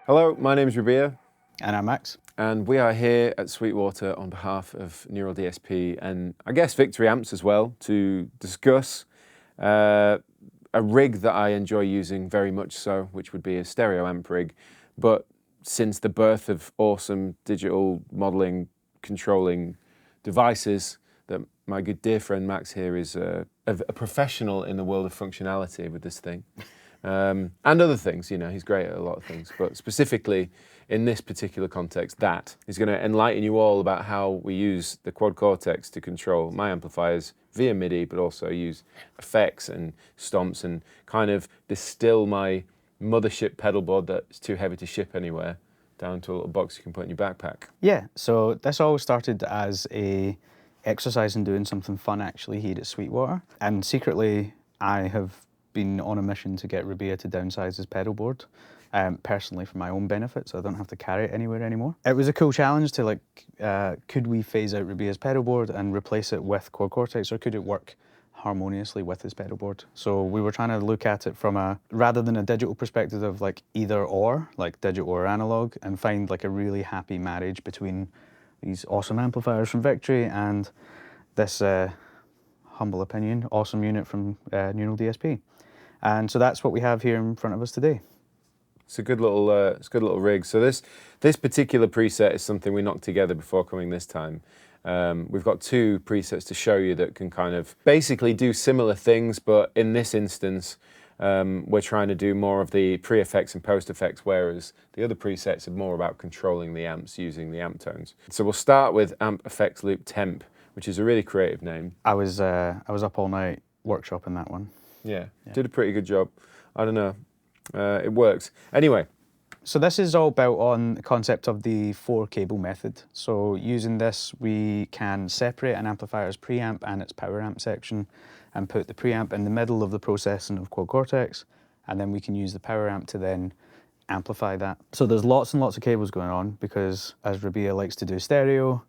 Hello, my name is Rabea. And I'm Max. And we are here at Sweetwater on behalf of Neural DSP and I guess Victory Amps as well to discuss a rig that I enjoy using very much so, which would be a stereo amp rig. But since the birth of awesome digital modeling controlling devices, that my good dear friend Max here is a professional in the world of functionality with this thing. And other things, you know, he's great at a lot of things, but specifically in this particular context, he's going to enlighten you all about how we use the Quad Cortex to control my amplifiers via MIDI, but also use effects and stomps and kind of distill my mothership pedalboard that's too heavy to ship anywhere down to a little box you can put in your backpack. Yeah, so this all started as a exercise in doing something fun actually here at Sweetwater, and secretly I have been on a mission to get Rabea to downsize his pedalboard, personally for my own benefit, so I don't have to carry it anywhere anymore. It was a cool challenge to could we phase out Rabea's pedalboard and replace it with Quad Cortex, or could it work harmoniously with his pedalboard? So we were trying to look at it from rather than a digital perspective of either or, like digital or analog, and find a really happy marriage between these awesome amplifiers from Victory and this humble opinion, awesome unit from Neural DSP. And so that's what we have here in front of us today. It's a good little rig. So this particular preset is something we knocked together before coming this time. We've got two presets to show you that can kind of basically do similar things, but in this instance, we're trying to do more of the pre-effects and post-effects, whereas the other presets are more about controlling the amps using the amp tones. So we'll start with Amp Effects Loop Temp, which is a really creative name. I was up all night workshopping that one. Yeah, did a pretty good job. I don't know, it works. Anyway. So this is all built on the concept of the 4-cable method. So using this, we can separate an amplifier's preamp and its power amp section and put the preamp in the middle of the processing of Quad Cortex, and then we can use the power amp to then amplify that. So there's lots and lots of cables going on because, as Rabea likes to do stereo,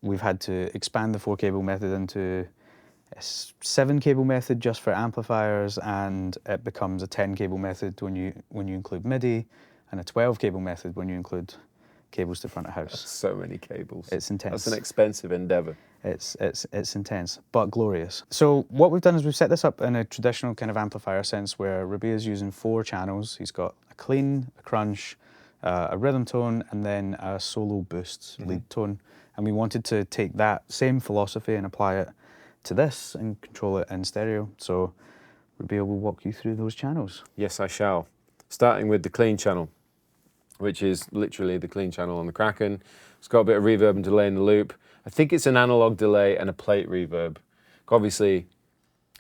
we've had to expand the 4-cable method into a 7-cable method just for amplifiers, and it becomes a 10-cable method when you include MIDI, and a 12-cable method when you include cables to front of house. That's so many cables. It's intense. That's an expensive endeavor. It's intense, but glorious. So what we've done is we've set this up in a traditional kind of amplifier sense where Rabea's using 4 channels. He's got a clean, a crunch, a rhythm tone, and then a solo boost lead tone. And we wanted to take that same philosophy and apply it to this and control it in stereo. So Rabea will walk you through those channels. Yes, I shall. Starting with the clean channel, which is literally the clean channel on the Kraken. It's got a bit of reverb and delay in the loop. I think it's an analog delay and a plate reverb. Obviously,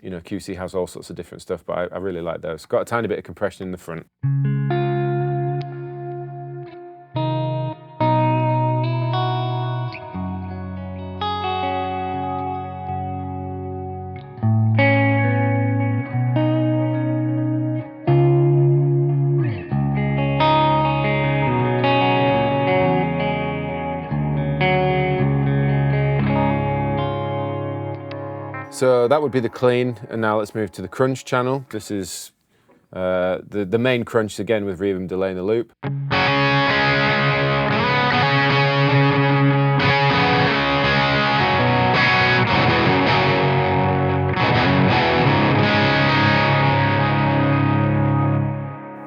you know, QC has all sorts of different stuff, but I really like those. It's got a tiny bit of compression in the front. So that would be the clean, and now let's move to the crunch channel. This is the main crunch again with reverb and delay in the loop.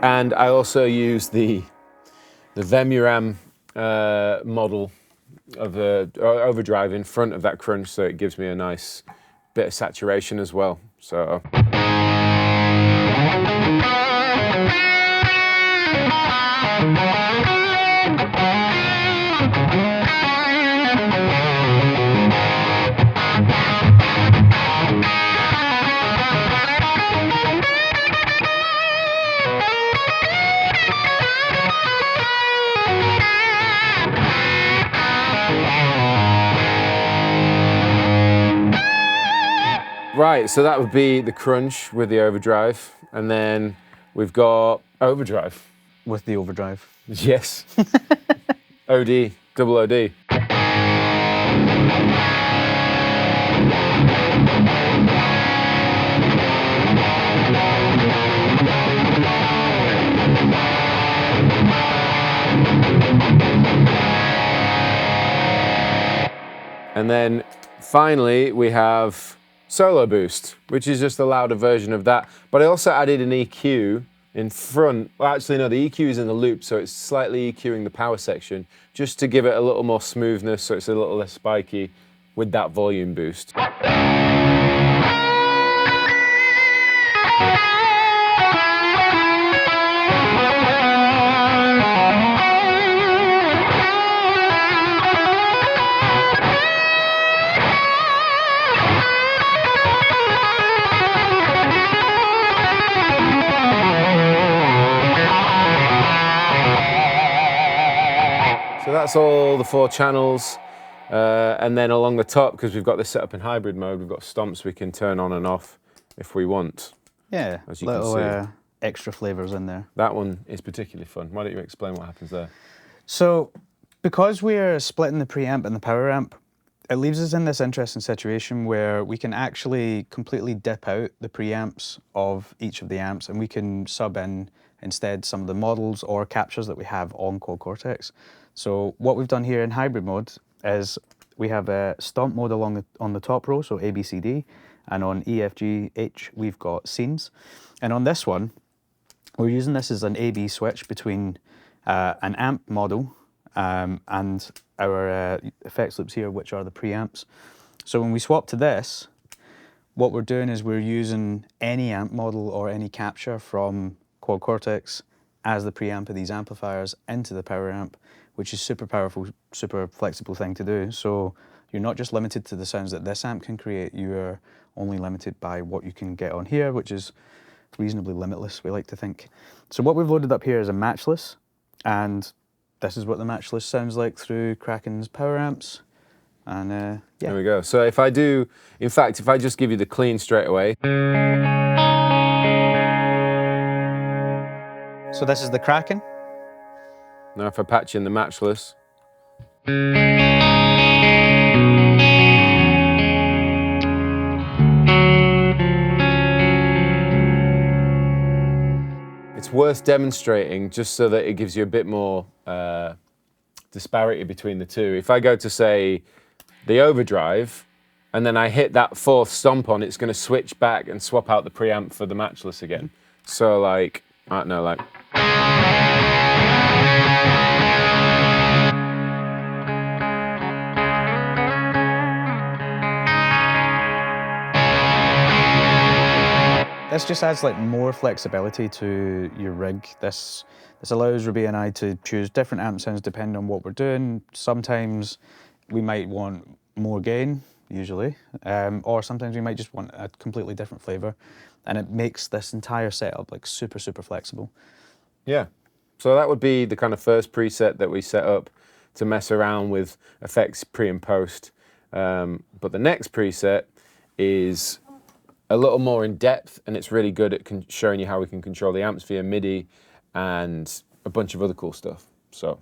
And I also use the Vemuram model of the Overdrive in front of that crunch, so it gives me a nice bit of saturation as well. So right, so that would be the crunch with the overdrive, and then we've got overdrive. With the overdrive. Yes. OD, double OD. And then finally we have solo boost, which is just a louder version of that. But I also added an EQ in front. Well, actually no, the EQ is in the loop, so it's slightly EQing the power section, just to give it a little more smoothness, so it's a little less spiky with that volume boost. So that's all the 4 channels, and then along the top, because we've got this set up in hybrid mode, we've got stomps we can turn on and off if we want. Yeah, as you little can see. extra flavours in there. That one is particularly fun. Why don't you explain what happens there? So, because we're splitting the preamp and the power amp, it leaves us in this interesting situation where we can actually completely dip out the preamps of each of the amps, and we can sub in instead some of the models or captures that we have on Quad Cortex. So what we've done here in hybrid mode is we have a stomp mode on the top row, so A, B, C, D, and on E, F, G, H, we've got scenes. And on this one, we're using this as an A-B switch between an amp model and our effects loops here, which are the preamps. So when we swap to this, what we're doing is we're using any amp model or any capture from Quad Cortex as the preamp of these amplifiers into the power amp, which is super powerful, super flexible thing to do. So you're not just limited to the sounds that this amp can create, you're only limited by what you can get on here, which is reasonably limitless, we like to think. So what we've loaded up here is a matchless, and this is what the matchless sounds like through Kraken's power amps. And yeah. There we go. So if I do, in fact, if I just give you the clean straight away. So this is the Kraken. Now if I patch in the matchless. It's worth demonstrating just so that it gives you a bit more disparity between the two. If I go to, say, the Overdrive, and then I hit that 4th stomp on, it's going to switch back and swap out the preamp for the matchless again. So like, I don't know, like. This just adds like more flexibility to your rig. This allows Rabea and I to choose different amp sounds depending on what we're doing. Sometimes we might want more gain, usually, or sometimes we might just want a completely different flavor, and it makes this entire setup like super, super flexible. Yeah, so that would be the kind of first preset that we set up to mess around with effects pre and post. But the next preset is a little more in depth, and it's really good at showing you how we can control the amps via MIDI and a bunch of other cool stuff. So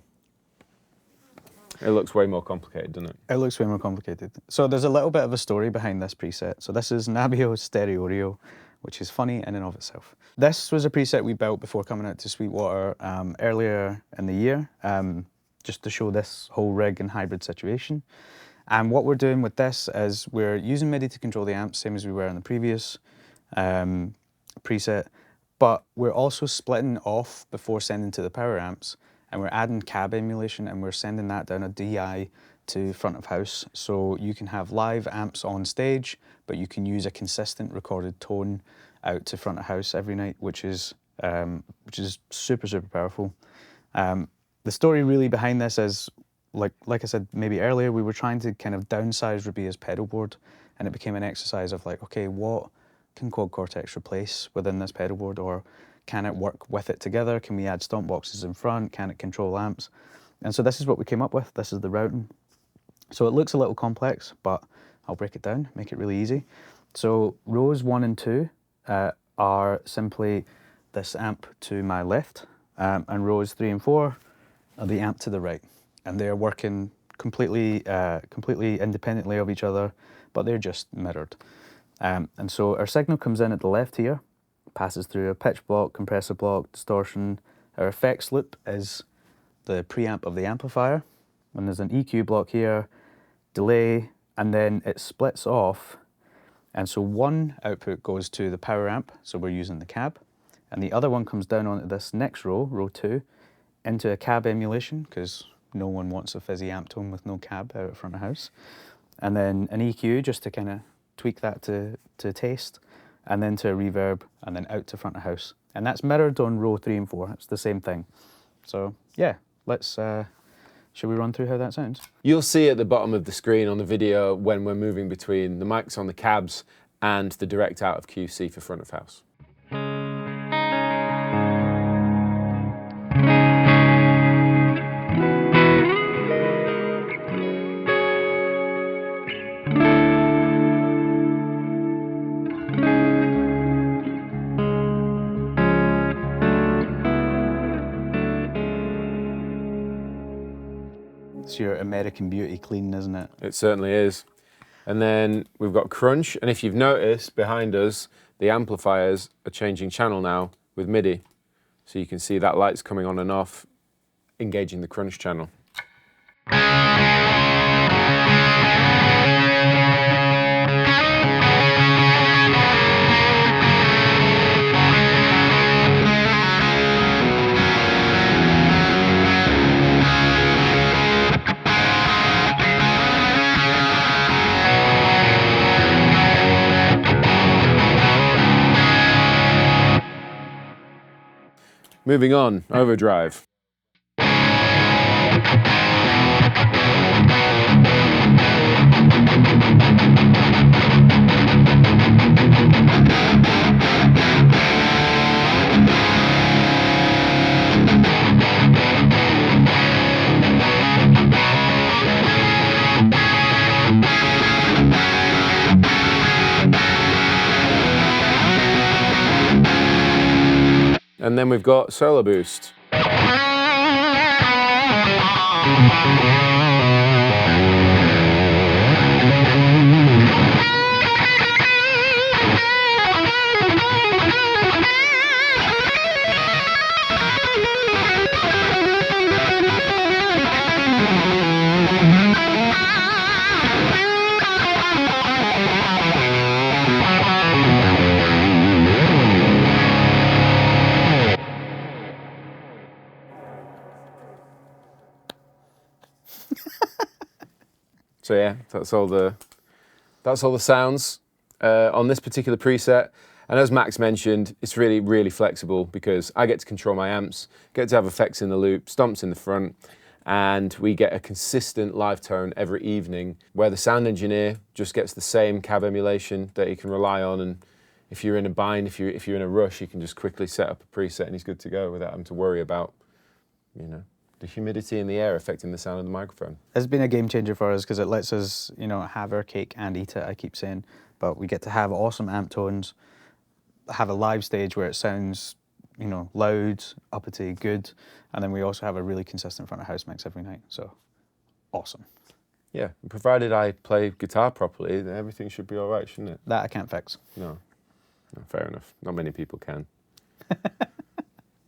it looks way more complicated, doesn't it? It looks way more complicated. So there's a little bit of a story behind this preset. So this is Nabio's Stereo, which is funny in and of itself. This was a preset we built before coming out to Sweetwater earlier in the year, just to show this whole rig and hybrid situation. And what we're doing with this is we're using MIDI to control the amps, same as we were in the previous preset, but we're also splitting off before sending to the power amps, and we're adding cab emulation, and we're sending that down a DI to front of house. So you can have live amps on stage, but you can use a consistent recorded tone out to front of house every night, which is super, super powerful. The story really behind this is, like I said maybe earlier, we were trying to kind of downsize Rabea's pedalboard, and it became an exercise of like, okay, what can Quad Cortex replace within this pedalboard, or can it work with it together? Can we add stomp boxes in front? Can it control amps? And so this is what we came up with. This is the routing. So it looks a little complex, but I'll break it down, make it really easy. So rows 1 and 2 are simply this amp to my left, and rows 3 and 4 are the amp to the right. And they're working completely independently of each other, but they're just mirrored. And so our signal comes in at the left here, passes through a pitch block, compressor block, distortion. Our effects loop is the preamp of the amplifier. And there's an EQ block here, delay, and then it splits off. And so one output goes to the power amp, so we're using the cab, and the other one comes down onto this next row, row 2, into a cab emulation, because no one wants a fizzy amp tone with no cab out front of house. And then an EQ just to kind of tweak that to taste, and then to a reverb, and then out to front of house. And that's mirrored on row 3 and 4, it's the same thing. So yeah, let's, should we run through how that sounds? You'll see at the bottom of the screen on the video when we're moving between the mics on the cabs and the direct out of QC for front of house. It's your American Beauty clean, isn't it? It certainly is. And then we've got crunch, and if you've noticed behind us, the amplifiers are changing channel now with MIDI. So you can see that light's coming on and off, engaging the crunch channel. Moving on, Overdrive. And then we've got Solo Boost. So yeah, that's all the sounds on this particular preset. And as Max mentioned, it's really, really flexible because I get to control my amps, get to have effects in the loop, stomps in the front, and we get a consistent live tone every evening where the sound engineer just gets the same cab emulation that he can rely on. And if you're in a bind, if you're in a rush, you can just quickly set up a preset and he's good to go without having to worry about, you know, the humidity in the air affecting the sound of the microphone. It's been a game changer for us because it lets us, you know, have our cake and eat it, I keep saying. But we get to have awesome amp tones, have a live stage where it sounds, you know, loud, uppity, good. And then we also have a really consistent front of house mix every night. So, awesome. Yeah, provided I play guitar properly, then everything should be all right, shouldn't it? That I can't fix. No, fair enough. Not many people can.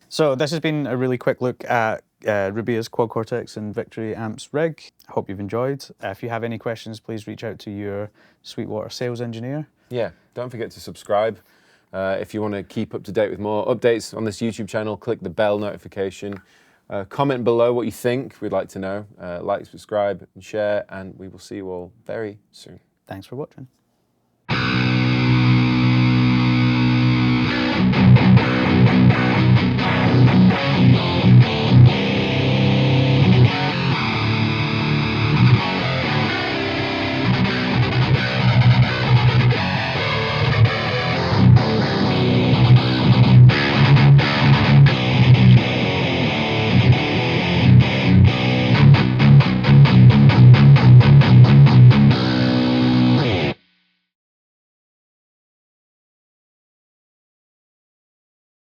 So this has been a really quick look at Rabea's Quad Cortex and Victory amps rig. I hope you've enjoyed. If you have any questions, please reach out to your Sweetwater sales engineer. Yeah, don't forget to subscribe. If you want to keep up to date with more updates on this YouTube channel, click the bell notification. Comment below what you think. We'd like to know. Like, subscribe, and share, and we will see you all very soon. Thanks for watching.